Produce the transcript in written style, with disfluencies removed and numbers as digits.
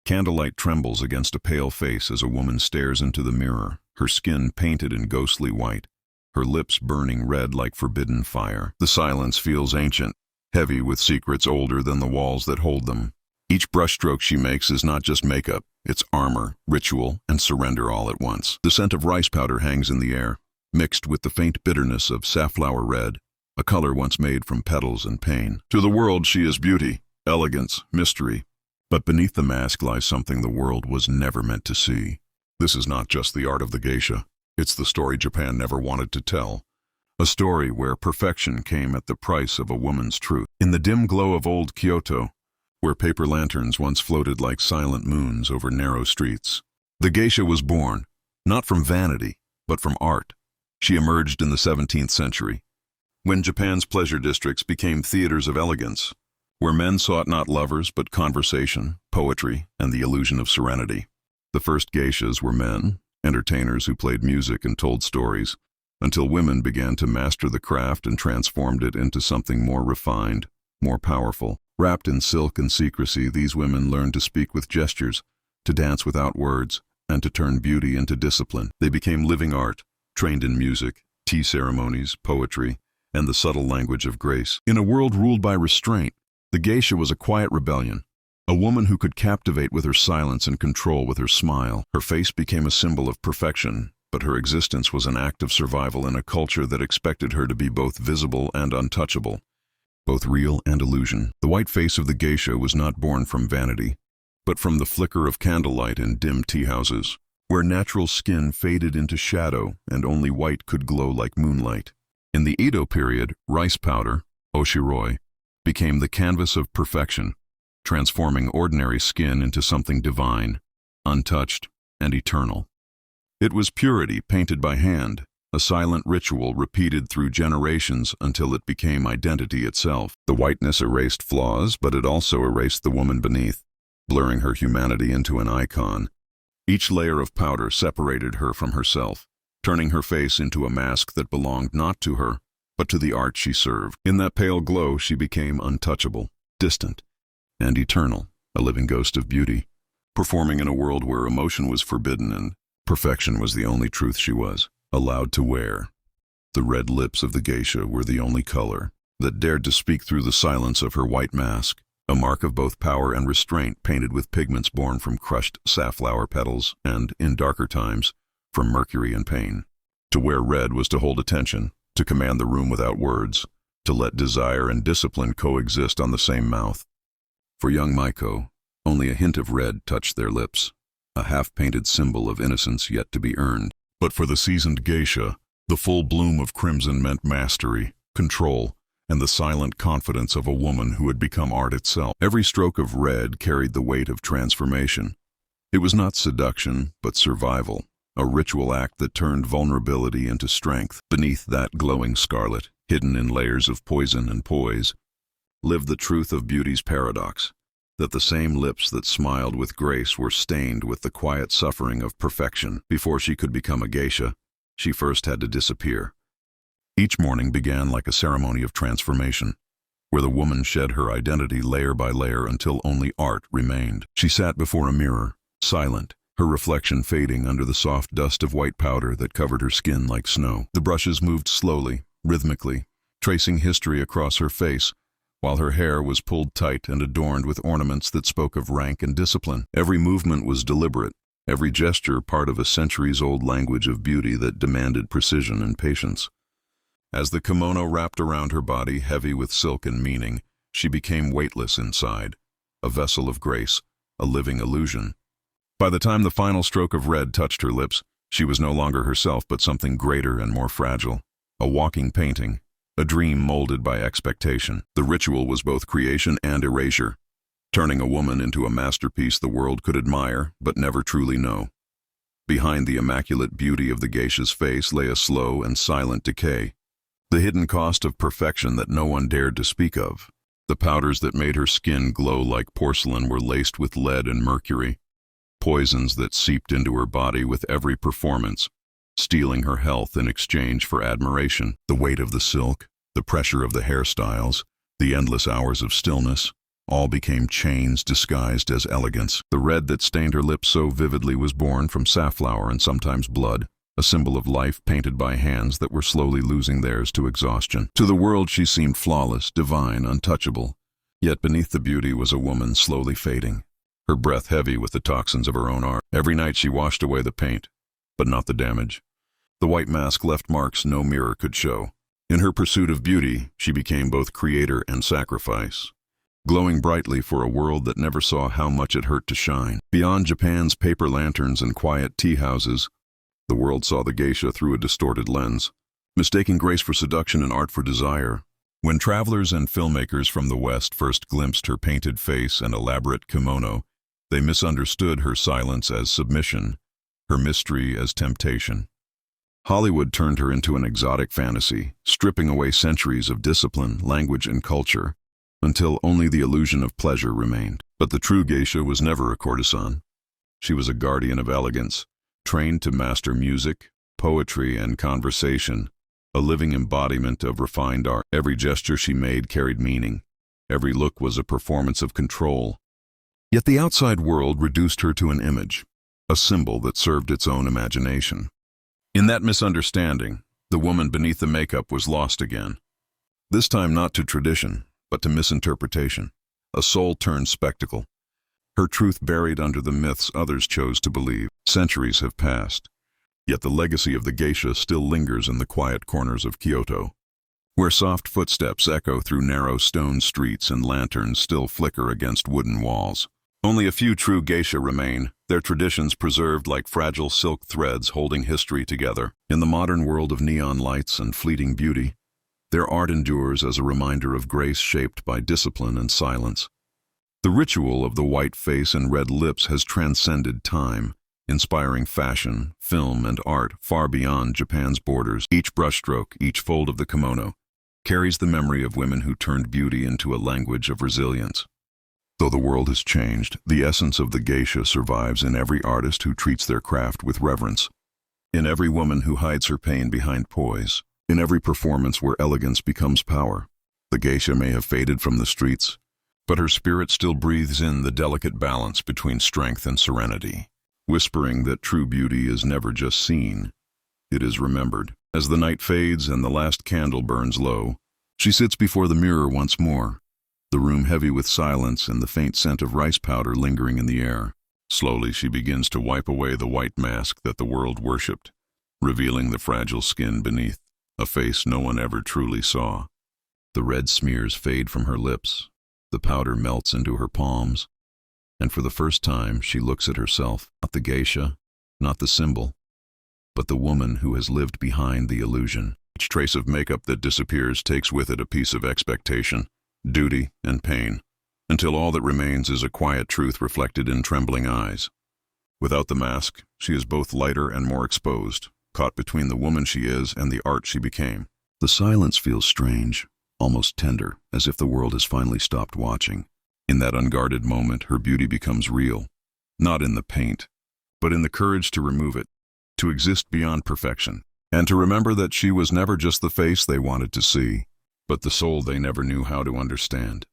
Candlelight trembles against a pale face as a woman stares into the mirror, her skin painted in ghostly white, her lips burning red like forbidden fire. The silence feels ancient, heavy with secrets older than the walls that hold them. Each brushstroke she makes is not just makeup, it's armor, ritual, and surrender all at once. The scent of rice powder hangs in the air, mixed with the faint bitterness of safflower red, a color once made from petals and pain. To the world she is beauty, elegance, mystery. But beneath the mask lies something the world was never meant to see. This is not just the art of the geisha. It's the story Japan never wanted to tell. A story where perfection came at the price of a woman's truth. In the dim glow of old Kyoto, where paper lanterns once floated like silent moons over narrow streets, the geisha was born, not from vanity, but from art. She emerged in the 17th century, when Japan's pleasure districts became theaters of elegance, where men sought not lovers but conversation, poetry, and the illusion of serenity. The first geishas were men, entertainers who played music and told stories, until women began to master the craft and transformed it into something more refined, more powerful. Wrapped in silk and secrecy, these women learned to speak with gestures, to dance without words, and to turn beauty into discipline. They became living art, trained in music, tea ceremonies, poetry, and the subtle language of grace. In a world ruled by restraint, the geisha was a quiet rebellion, a woman who could captivate with her silence and control with her smile. Her face became a symbol of perfection, but her existence was an act of survival in a culture that expected her to be both visible and untouchable, both real and illusion. The white face of the geisha was not born from vanity, but from the flicker of candlelight in dim tea-houses, where natural skin faded into shadow and only white could glow like moonlight. In the Edo period, rice powder, oshiroi, became the canvas of perfection, transforming ordinary skin into something divine, untouched, and eternal. It was purity painted by hand, a silent ritual repeated through generations until it became identity itself. The whiteness erased flaws, but it also erased the woman beneath, blurring her humanity into an icon. Each layer of powder separated her from herself, turning her face into a mask that belonged not to her, but to the art she served. In that pale glow, she became untouchable, distant, and eternal, a living ghost of beauty, performing in a world where emotion was forbidden and perfection was the only truth she was allowed to wear. The red lips of the geisha were the only color that dared to speak through the silence of her white mask, a mark of both power and restraint painted with pigments born from crushed safflower petals and, in darker times, from mercury and pain. To wear red was to hold attention, to command the room without words, to let desire and discipline coexist on the same mouth. For young Maiko, only a hint of red touched their lips, a half-painted symbol of innocence yet to be earned. But for the seasoned geisha, the full bloom of crimson meant mastery, control, and the silent confidence of a woman who had become art itself. Every stroke of red carried the weight of transformation. It was not seduction, but survival, a ritual act that turned vulnerability into strength. Beneath that glowing scarlet, hidden in layers of poison and poise, lived the truth of beauty's paradox, that the same lips that smiled with grace were stained with the quiet suffering of perfection. Before she could become a geisha, she first had to disappear. Each morning began like a ceremony of transformation, where the woman shed her identity layer by layer until only art remained. She sat before a mirror, silent, her reflection fading under the soft dust of white powder that covered her skin like snow. The brushes moved slowly, rhythmically, tracing history across her face, while her hair was pulled tight and adorned with ornaments that spoke of rank and discipline. Every movement was deliberate, every gesture part of a centuries-old language of beauty that demanded precision and patience. As the kimono wrapped around her body, heavy with silk and meaning, she became weightless inside, a vessel of grace, a living illusion. By the time the final stroke of red touched her lips, she was no longer herself but something greater and more fragile, a walking painting, a dream molded by expectation. The ritual was both creation and erasure, turning a woman into a masterpiece the world could admire but never truly know. Behind the immaculate beauty of the geisha's face lay a slow and silent decay, the hidden cost of perfection that no one dared to speak of. The powders that made her skin glow like porcelain were laced with lead and mercury, poisons that seeped into her body with every performance, stealing her health in exchange for admiration. The weight of the silk, the pressure of the hairstyles, the endless hours of stillness, All became chains disguised as elegance. The red that stained her lips so vividly was born from safflower and sometimes blood, a symbol of life painted by hands that were slowly losing theirs to exhaustion. To the world she seemed flawless, divine, untouchable. Yet beneath the beauty was a woman slowly fading, her breath heavy with the toxins of her own art. Every night she washed away the paint, but not the damage. The white mask left marks no mirror could show. In her pursuit of beauty, she became both creator and sacrifice, glowing brightly for a world that never saw how much it hurt to shine. Beyond Japan's paper lanterns and quiet tea houses, the world saw the geisha through a distorted lens, mistaking grace for seduction and art for desire. When travelers and filmmakers from the West first glimpsed her painted face and elaborate kimono, they misunderstood her silence as submission, her mystery as temptation. Hollywood turned her into an exotic fantasy, stripping away centuries of discipline, language, and culture, until only the illusion of pleasure remained. But the true geisha was never a courtesan. She was a guardian of elegance, trained to master music, poetry, and conversation, a living embodiment of refined art. Every gesture she made carried meaning. Every look was a performance of control. Yet the outside world reduced her to an image, a symbol that served its own imagination. In that misunderstanding, the woman beneath the makeup was lost again. This time not to tradition, but to misinterpretation, a soul-turned spectacle. Her truth buried under the myths others chose to believe. Centuries have passed, yet the legacy of the geisha still lingers in the quiet corners of Kyoto, where soft footsteps echo through narrow stone streets and lanterns still flicker against wooden walls. Only a few true geisha remain, their traditions preserved like fragile silk threads holding history together. In the modern world of neon lights and fleeting beauty, their art endures as a reminder of grace shaped by discipline and silence. The ritual of the white face and red lips has transcended time, inspiring fashion, film, and art far beyond Japan's borders. Each brushstroke, each fold of the kimono, carries the memory of women who turned beauty into a language of resilience. Though the world has changed, the essence of the geisha survives in every artist who treats their craft with reverence, in every woman who hides her pain behind poise, in every performance where elegance becomes power. The geisha may have faded from the streets, but her spirit still breathes in the delicate balance between strength and serenity, whispering that true beauty is never just seen, it is remembered. As the night fades and the last candle burns low, she sits before the mirror once more, the room heavy with silence and the faint scent of rice powder lingering in the air. Slowly she begins to wipe away the white mask that the world worshipped, revealing the fragile skin beneath, a face no one ever truly saw. The red smears fade from her lips, the powder melts into her palms, and for the first time she looks at herself, not the geisha, not the symbol, but the woman who has lived behind the illusion. Each trace of makeup that disappears takes with it a piece of expectation, duty, and pain, until all that remains is a quiet truth reflected in trembling eyes. Without the mask, she is both lighter and more exposed, caught between the woman she is and the art she became. The silence feels strange, almost tender, as if the world has finally stopped watching. In that unguarded moment, her beauty becomes real, not in the paint, but in the courage to remove it, to exist beyond perfection, and to remember that she was never just the face they wanted to see, but the soul they never knew how to understand.